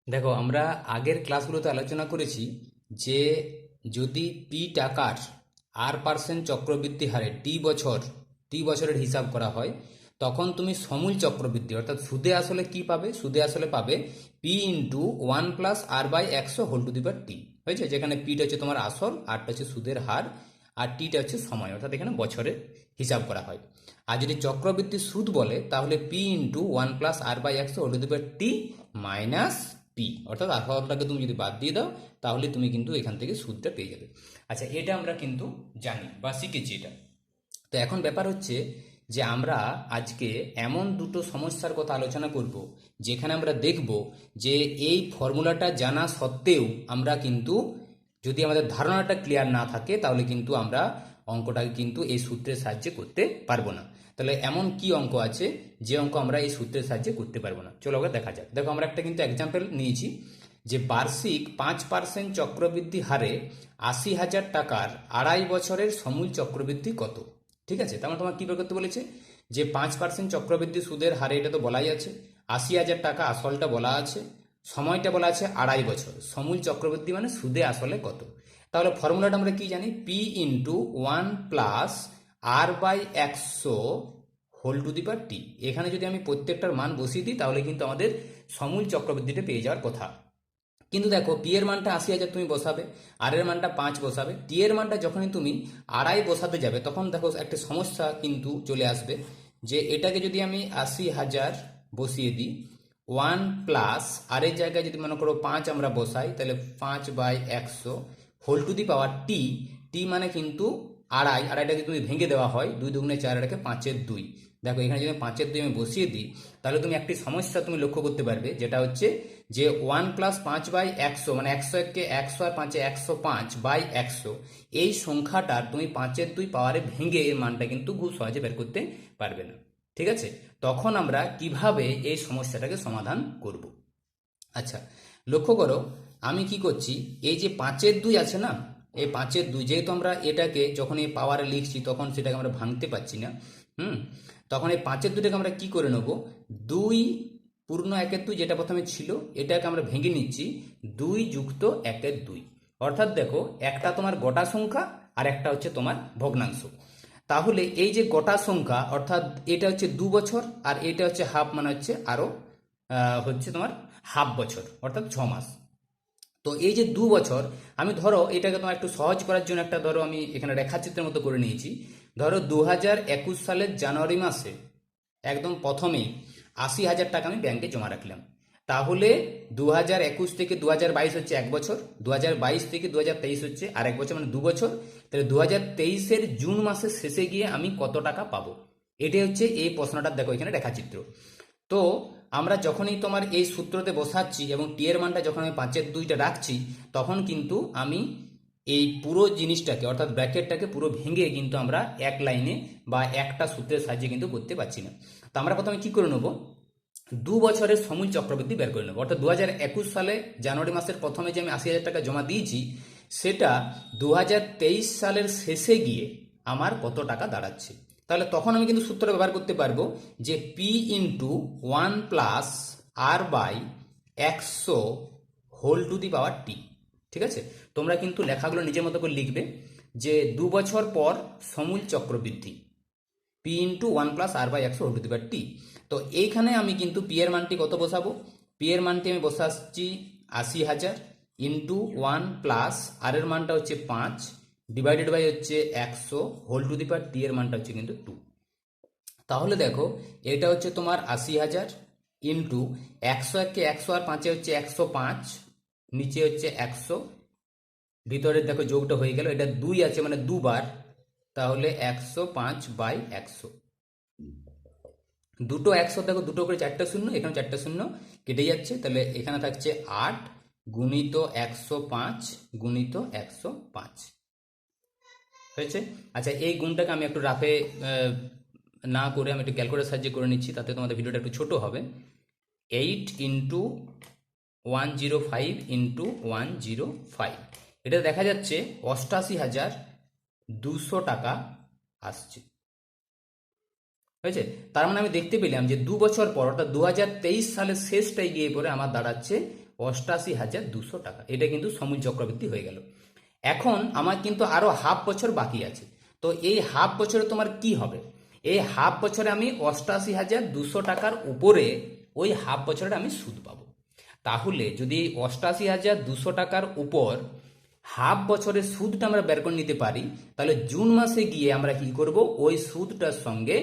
দেখো, আমরা আগের ক্লাসগুলোতে আলোচনা করেছি যে যদি পি টাকার R% চক্রবৃদ্ধি হারে টি বছরের হিসাব করা হয়, তখন তুমি সমূল চক্রবৃদ্ধি অর্থাৎ সুদে আসলে কি পাবে? সুদে আসলে পাবে P into 1+R/100 whole to the power T. হয়েছে? যেখানে পিটা হচ্ছে তোমার আসল, আরটা হচ্ছে সুদের হার, আর টিটা হচ্ছে সময়, অর্থাৎ এখানে বছরে হিসাব করা হয়। আর যদি চক্রবৃদ্ধি সুদ বলে তাহলে P into 1+R/100 whole to the power T minus P, অর্থাৎ আসলটাকে তুমি যদি বাদ দিয়ে দাও তাহলে তুমি কিন্তু এখান থেকে সুদটা পেয়ে যাবে। আচ্ছা, এটা আমরা কিন্তু জানি বা শিখেছি এটা। তো এখন ব্যাপার হচ্ছে যে আমরা আজকে এমন দুটো সমস্যার কথা আলোচনা করব যেখানে আমরা দেখব যে এই ফর্মুলাটা জানা সত্ত্বেও আমরা কিন্তু, যদি আমাদের ধারণাটা ক্লিয়ার না থাকে তাহলে কিন্তু আমরা অঙ্কটাকে কিন্তু এই সূত্রের সাহায্যে করতে পারবো না। তাহলে এমন কি অঙ্ক আছে যে অঙ্ক আমরা এই সূত্রের সাহায্যে করতে পারবো না? চলো আগে দেখা যাক। দেখো, আমরা একটা কিন্তু এক্সাম্পল নিয়েছি যে বার্ষিক 5% চক্রবৃদ্ধি হারে 80,000 টাকার আড়াই বছরের সমূল চক্রবৃদ্ধি কত? ঠিক আছে, তার মানে তোমার কি বের করতে বলেছে যে 5% চক্রবৃদ্ধি সুদের হারে, এটা তো বলাই আছে। 80,000 টাকা আসলটা বলা আছে, সময়টা বলা আছে আড়াই বছর, সমূল চক্রবৃদ্ধি মানে সুদে আসলে কত। তাহলে ফর্মুলাটা আমরা কি জানি? P into 1+R/100 whole to the power T. এখানে যদি আমি প্রত্যেকটার মান বসিয়ে দিই তাহলে কিন্তু আমাদের সমূল চক্রবৃদ্ধিটা পেয়ে যাওয়ার কথা। কিন্তু দেখো, পি এর মানটা 80,000 তুমি বসাবে, আর এর মানটা 5 বসাবে, টি এর মানটা যখনই তুমি আড়াই বসাতে যাবে তখন দেখো একটা সমস্যা কিন্তু চলে আসবে যে এটাকে যদি আমি 80,000 বসিয়ে দিই, 1+ আর এর জায়গায় যদি মনে করো 5 আমরা বসাই, তাহলে 5/100 হোল টু দি পাওয়ার টি। টি মানে কিন্তু আড়াই, আড়াইটাকে তুমি ভেঙে দেওয়া হয়, 2×2=4, এটাকে 5/2। দেখো, এখানে যদি 5/2 আমি বসিয়ে দিই তাহলে তুমি একটি সমস্যা তুমি লক্ষ্য করতে পারবে, যেটা হচ্ছে যে 1+5/100 মানে 101কে 100 আর 5-এ 105/100, এই সংখ্যাটার তুমি 5/2 পাওয়ারে ভেঙে এর মানটা কিন্তু খুব সহজে বের করতে পারবে না। ঠিক আছে, তখন আমরা কিভাবে এই সমস্যাটাকে সমাধান করব? আচ্ছা, লক্ষ্য করো আমি কি করছি, এই যে 5/2 আছে না, এই 5/2 যেহেতু আমরা এটাকে যখন এই পাওয়ারে লিখছি তখন সেটাকে আমরা ভাঙতে পারছি না। হুম, তখন এই 5/2টাকে আমরা কি করে নেব? 2 পূর্ণ 1/2, যেটা প্রথমে ছিল এটাকে আমরা ভেঙে নিচ্ছি 2+1/2। অর্থাৎ দেখো, একটা তোমার গোটা সংখ্যা আর একটা হচ্ছে তোমার ভগ্নাংশ। তাহলে এই যে গোটা সংখ্যা অর্থাৎ এটা হচ্ছে 2 বছর, আর এটা হচ্ছে হাফ মানে হচ্ছে আরো হচ্ছে তোমার হাফ বছর অর্থাৎ 6 মাস। তো এই যে 2 বছর, আমি ধরো এটাকে তোমার একটু সহজ করার জন্য একটা ধরো আমি এখানে রেখাচিত্রের মতো করে নিয়েছি। ধরো 2021 সালের জানুয়ারি মাসে একদম প্রথমেই 80,000 টাকা আমি ব্যাংকে জমা রাখলাম। তাহলে 2021 থেকে 2022 হচ্ছে 1 বছর, 2022 থেকে 2023 হচ্ছে আরেক বছর, মানে 2 বছর। তাহলে 2023-এর জুন মাসের শেষে গিয়ে আমি কত টাকা পাবো? এটাই হচ্ছে এই প্রশ্নটার দেখো এখানে রেখাচিত্র। তো আমরা যখনই তোমার এই সূত্রতে বসাচ্ছি এবং টি এর মানটা যখন আমি 5/2টা রাখছি, তখন কিন্তু আমি এই পুরো জিনিসটাকে অর্থাৎ ব্র্যাকেটটাকে পুরো ভেঙে কিন্তু আমরা এক লাইনে বা একটা সূত্রের সাহায্যে কিন্তু করতে পারছি না। তো আমরা প্রথমে কি করে নেব? 2 বছরের সমূল চক্রবৃদ্ধি বের করে নেবো। অর্থাৎ 2021 সালে জানুয়ারি মাসের প্রথমে যে আমি 80,000 টাকা জমা দিয়েছি, সেটা 2023 সালের শেষে গিয়ে আমার কত টাকা দাঁড়াচ্ছে। তাহলে তখন আমি কিন্তু সূত্র ব্যবহার করতে পারবো যে P into 1+R/100 whole to the power T. ঠিক আছে, তোমরা কিন্তু লেখাগুলো নিজের মতো করে লিখবে যে 2 বছর পর সমূল চক্রবৃদ্ধি P into 1+R/100 whole to the power T. তো এইখানে আমি কিন্তু পি এর মানটি কত বসাবো? পি এর মানটি আমি বসাচ্ছি 80,000 ইন্টু 1+ আর এর মানটা হচ্ছে 5 ডিভাইডেড বাই হচ্ছে 100 হোল টু দি পাওয়ার টি এর মানটা হচ্ছে কিন্তু 2। তাহলে দেখো, এটা হচ্ছে তোমার 80,000 ইন্টু 101কে 100 আর 5-এ হচ্ছে 105, নিচে হচ্ছে 100, ভিতরে দেখো যোগটা হয়ে গেল, এটা 2 আছে মানে দুবার, তাহলে 105/100। দুটো 100, দেখো দুটো করে 4টা শূন্য, এখানে 4টা শূন্য কেটে যাচ্ছে, তাহলে এখানে থাকছে 8 গুণিত 105 গুণিত 105 হয়েছে। আচ্ছা, এই গুণটাকে আমি একটু রাফে না করে আমি একটু ক্যালকুলেটার সাহায্যে করে নিচ্ছি, তাতে তোমাদের ভিডিওটা একটু ছোট হবে। 8×105 এটা দেখা যাচ্ছে 88,200 টাকা আসছে। হয়েছে। তার মানে আমি দেখতে পেলাম যে 2 বছর পর অর্থাৎ 2023 সালের শেষটাই গিয়ে পরে আমার দাঁড়াচ্ছে 88,200 টাকা। এটা কিন্তু সমূল চক্রবৃদ্ধি হয়ে গেল। এখন আমার কিন্তু আরো হাফ বছর বাকি আছে। তো এই হাফ বছরে তোমার কি হবে? এই হাফ বছরে আমি 88,200 টাকার উপরে ওই হাফ বছরে আমি সুদ পাবো। তাহলে যদি এই 88,200 টাকার উপর হাফ বছরের সুদটা আমরা বের করে নিতে পারি, তাহলে জুন মাসে গিয়ে আমরা কি করব, ওই সুদটার সঙ্গে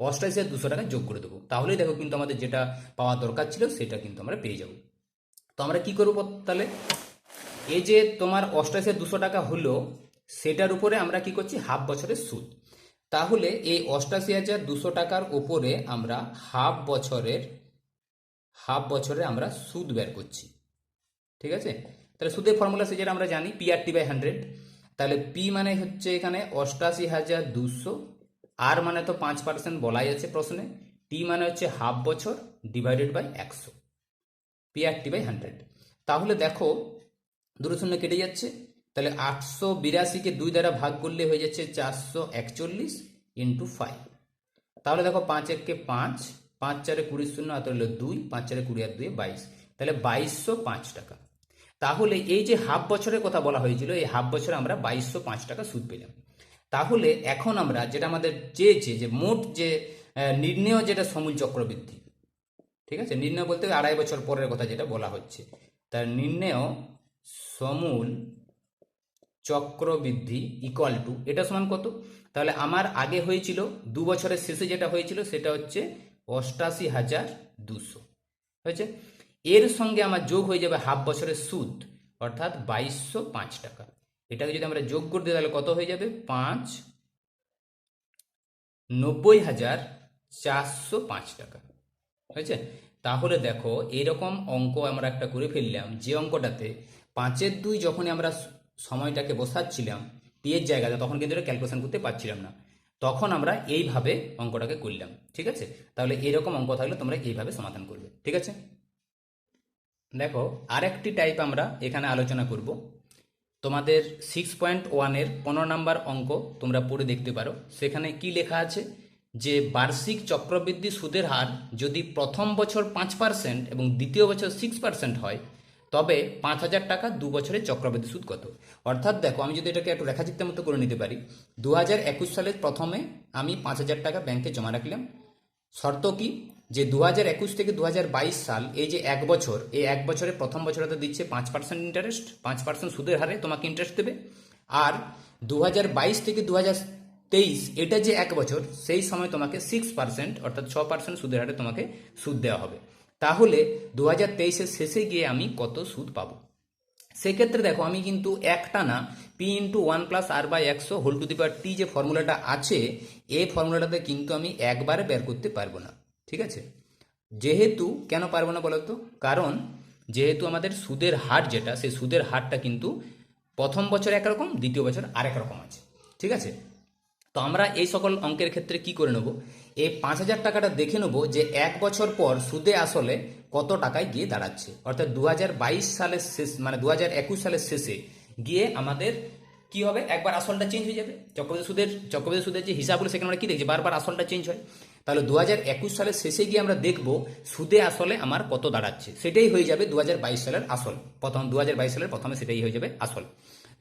88,200 টাকা যোগ করে দেবো। তাহলেই দেখো কিন্তু আমাদের যেটা পাওয়া দরকার ছিল সেটা কিন্তু আমরা পেয়ে যাব। তো আমরা কি করবো তাহলে, এই যে তোমার 88,200 টাকা হলো, সেটার উপরে আমরা কি করছি, হাফ বছরের সুদ। তাহলে এই 88,200 টাকার উপরে আমরা হাফ বছরে আমরা সুদ বের করছি। ঠিক আছে, তাহলে সুদের ফর্মুলা সে যেটা আমরা জানি, PRT/100। তাহলে পি মানে হচ্ছে এখানে 88,200, আর মানে তো 5% বলাই আছে প্রশ্নে, টি মানে হচ্ছে হাফ বছর ডিভাইডেড বাই 100, PRT/100। তাহলে দেখো দুটো শূন্য কেটে যাচ্ছে, তাহলে 882কে 2 দ্বারা ভাগ করলে হয়ে যাচ্ছে 441 ইন্টু 5। তাহলে দেখো 5 1 5, 5 4 20 শূন্য, আর হলো 2, 5 4 20 আর 2 22, তাহলে 2205 টাকা। তাহলে এই যে হাফ বছরের কথা বলা হয়েছিল, এই হাফ বছরে আমরা 2205 টাকা সুদ পেলাম। তাহলে এখন আমরা যেটা আমাদের চেয়েছে যে মোট যে নির্ণেয় যেটা সমূল চক্রবৃদ্ধি, ঠিক আছে, নির্ণয় বলতে 2.5 বছর পরের কথা যেটা বলা হচ্ছে, তার নির্ণেয় সমূল চক্রবৃদ্ধি ইকুয়াল টু, এটা সমান কত? তাহলে আমার আগে হয়েছিল 2 বছরের শেষে যেটা হয়েছিল সেটা হচ্ছে 88,200 হয়েছে, এর সঙ্গে আমার যোগ হয়ে যাবে হাফ বছরের সুদ অর্থাৎ 2205 টাকা। এটাকে যদি আমরা যোগ করে দিই তাহলে কত হয়ে যাবে, 90,405 টাকা হয়েছে। তাহলে দেখো এইরকম অঙ্ক আমরা একটা করে ফেললাম, যে অঙ্কটাতে 5/2 যখনই আমরা সময়টাকে বসাচ্ছিলাম টি এর জায়গাতে, তখন কিন্তু এটা ক্যালকুলেশন করতে পারছিলাম না, তখন আমরা এইভাবে অঙ্কটাকে করলাম। ঠিক আছে, তাহলে এরকম অঙ্ক থাকলে তোমরা এইভাবে সমাধান করবে। ঠিক আছে, দেখো আরেকটি টাইপ আমরা এখানে আলোচনা করব। তোমাদের 6.1-এর 15 নম্বর অঙ্ক তোমরা পড়ে দেখতে পারো। সেখানে কি লেখা আছে যে বার্ষিক চক্রবৃদ্ধি সুদের হার যদি প্রথম বছর 5% এবং দ্বিতীয় বছর 6% হয়, তবে 5,000 টাকা 2 বছরের চক্রবৃদ্ধি সুদ কত? অর্থাৎ দেখো আমি যদি এটাকে একটু রেখাচিত্রের মতো করে নিতে পারি, 2021 সালের প্রথমে আমি 5,000 টাকা ব্যাংকে জমা রাখলাম। শর্ত কি, যে 2021 থেকে 2022 সাল, এই যে 1 বছর, এই 1 বছরে প্রথম বছরে তো দিচ্ছে 5% ইন্টারেস্ট, 5% সুদের হারে তোমাকে ইন্টারেস্ট দেবে। আর 2022 থেকে 2023 এটা যে 1 বছর, সেই সময় তোমাকে 6% অর্থাৎ 6% সুদের হারে তোমাকে সুদ দেওয়া হবে। তাহলে 2023-এর শেষে গিয়ে আমি কত সুদ পাবো? সেক্ষেত্রে দেখো আমি কিন্তু একটানা P×1+R/100 যে ফর্মুলাটা আছে, এই ফর্মুলাটাতে কিন্তু আমি একবারে বের করতে পারবো না। ঠিক আছে, যেহেতু কেন পারবো না বলো তো, কারণ যেহেতু আমাদের সুদের হার যেটা, সেই সুদের হারটা কিন্তু প্রথম বছর একরকম, দ্বিতীয় বছর আরেক রকম আছে। ঠিক আছে, তো আমরা এই সকল অঙ্কের ক্ষেত্রে কি করে নেব, এই 5,000 টাকাটা দেখে নেব যে 1 বছর পর সুদে আসলে কত টাকায় গিয়ে দাঁড়াচ্ছে। অর্থাৎ 2022 সালের শেষ মানে 2021 সালের শেষে গিয়ে আমাদের কি হবে, একবার আসলটা চেঞ্জ হয়ে যাবে। চক্রবৃদ্ধি সুদের যে হিসাবগুলো সেখানে আমরা কি দেখছি, বারবার আসলটা চেঞ্জ হয়। তাহলে 2021 সালের শেষে গিয়ে আমরা দেখব সুদে আসলে আমার কত দাঁড়াচ্ছে, সেটাই হয়ে যাবে 2022 সালের আসল। 2022 সালের প্রথমে সেটাই হয়ে যাবে আসল।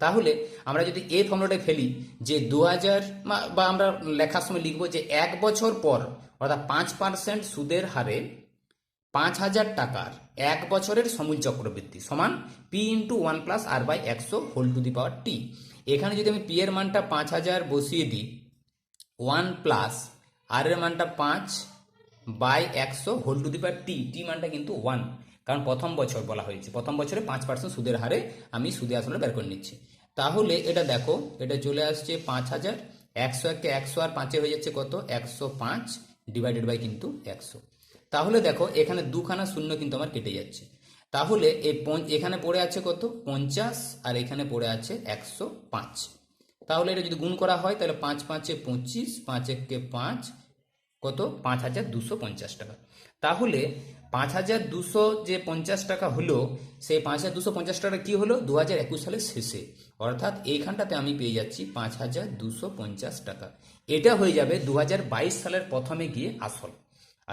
তাহলে আমরা যদি এই ফর্মুলাটায় ফেলি যে 2000, বা আমরা লেখার সময় লিখবো যে 1 বছর পর অর্থাৎ 5% সুদের হারে 5,000 টাকার 1 বছরের সমূল চক্রবৃদ্ধি সমান P×1+R/100 এখানে যদি আমি P এর মানটা 5,000 বসিয়ে দিই, 1+ আর এর মানটা 5/100 টি মানটা কিন্তু 1, কারণ প্রথম বছর বলা হয়েছে, প্রথম বছরে 5% সুদের হারে আমি সুদে আসলে বের করে নিচ্ছি। তাহলে এটা দেখো, এটা চলে আসছে 5,000, 100 100 আর 5 হয়ে যাচ্ছে কত, 105 ডিভাইডেড বাই কিন্তু 100। তাহলে দেখো এখানে দুখানা শূন্য কিন্তু আমার কেটে যাচ্ছে। তাহলে এখানে পড়ে আছে কত, 50, আর এখানে পড়ে আছে 105। তাহলে এটা যদি গুণ করা হয় তাহলে 5 5 25, 5 1 5, কত, 5,250 টাকা। তাহলে 5250 টাকা হলো, সেই 5250 টাকা কি হলো 2021 সালের শেষে, অর্থাৎ এইখানটাতে আমি পেয়ে যাচ্ছি 5250 টাকা। এটা হয়ে যাবে 2022 সালের প্রথমে গিয়ে আসল।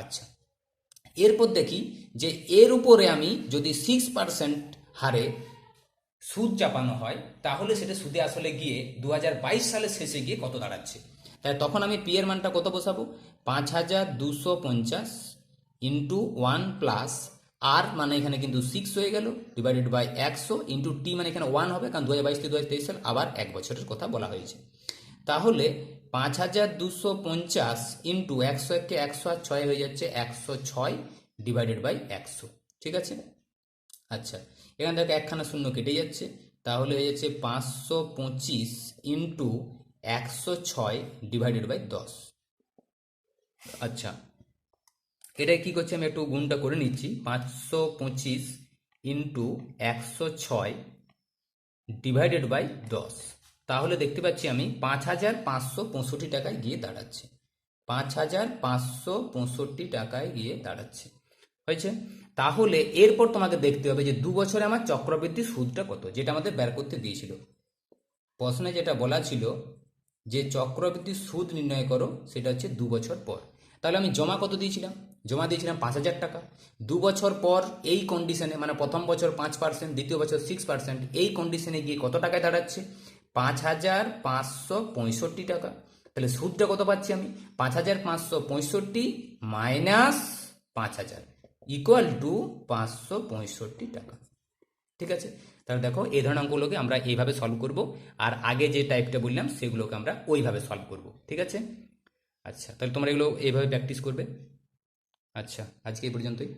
আচ্ছা, এরপর দেখি যে এর উপরে আমি যদি 6% হারে সুদ চাপানো হয় তাহলে সেটা সুদে আসলে গিয়ে 2022 সালের শেষে গিয়ে কত দাঁড়াচ্ছে। তাই তখন আমি পি এর মানটা কত বসাবো, 5250 ইন্টু 1 প্লাস আর মানে এখানে কিন্তু 6 হয়ে গেল ডিভাইডেড বাই 100 ইন্টু টি মানে এখানে 1 হবে, কারণ 2022 থেকে 2023 সাল আবার এক বছরের কথা বলা হয়েছে। তাহলে 5250 ইন্টু 100 কে 100 আর 6 হয়ে যাচ্ছে 106 ডিভাইডেড বাই 100। ঠিক আছে। আচ্ছা, এখান থেকে একখানা শূন্য কেটে যাচ্ছে, তাহলে হয়ে যাচ্ছে 525 ইন্টু 106 ডিভাইডেড বাই 10। আচ্ছা, এটা কি করছি আমি একটু গুণটা করে নিচ্ছি, 525 ইন্টু 106 ডিভাইডেড বাই 10। তাহলে দেখতে পাচ্ছি আমি 5565 টাকায় গিয়ে দাঁড়াচ্ছে, 5565 টাকায় গিয়ে দাঁড়াচ্ছে। হয়েছে। তাহলে এরপর তোমাকে দেখতে হবে যে 2 বছরে আমার চক্রবৃদ্ধি সুদটা কত, যেটা আমাদের বের করতে দিয়েছিল প্রশ্নে, যেটা বলা ছিল যে চক্রবৃদ্ধি সুদ নির্ণয় করো, সেটা হচ্ছে 2 বছর পর। তাহলে আমি জমা কত দিয়েছিলাম, জমা দিয়েছিলাম 5000 টাকা। 2 বছর পর এই কন্ডিশনে, মানে প্রথম বছর 5%, দ্বিতীয় বছর 6%, এই কন্ডিশনে গিয়ে কত টাকায় দাঁড়াচ্ছে 5565 টাকা। তাহলে সুদটা কত পাচ্ছি আমি, 5565 মাইনাস 5000 ইকুয়াল টু 565 টাকা। ঠিক আছে। তাহলে দেখো এই ধরনের অঙ্কগুলোকে আমরা এইভাবে সলভ করব, আর আগে যে টাইপটা বললাম সেগুলোকে আমরা ওইভাবে সলভ করব। ঠিক আছে। আচ্ছা, তাহলে তোমরা এগুলো এইভাবে প্র্যাকটিস করবে। আচ্ছা, আজকে এই পর্যন্তই।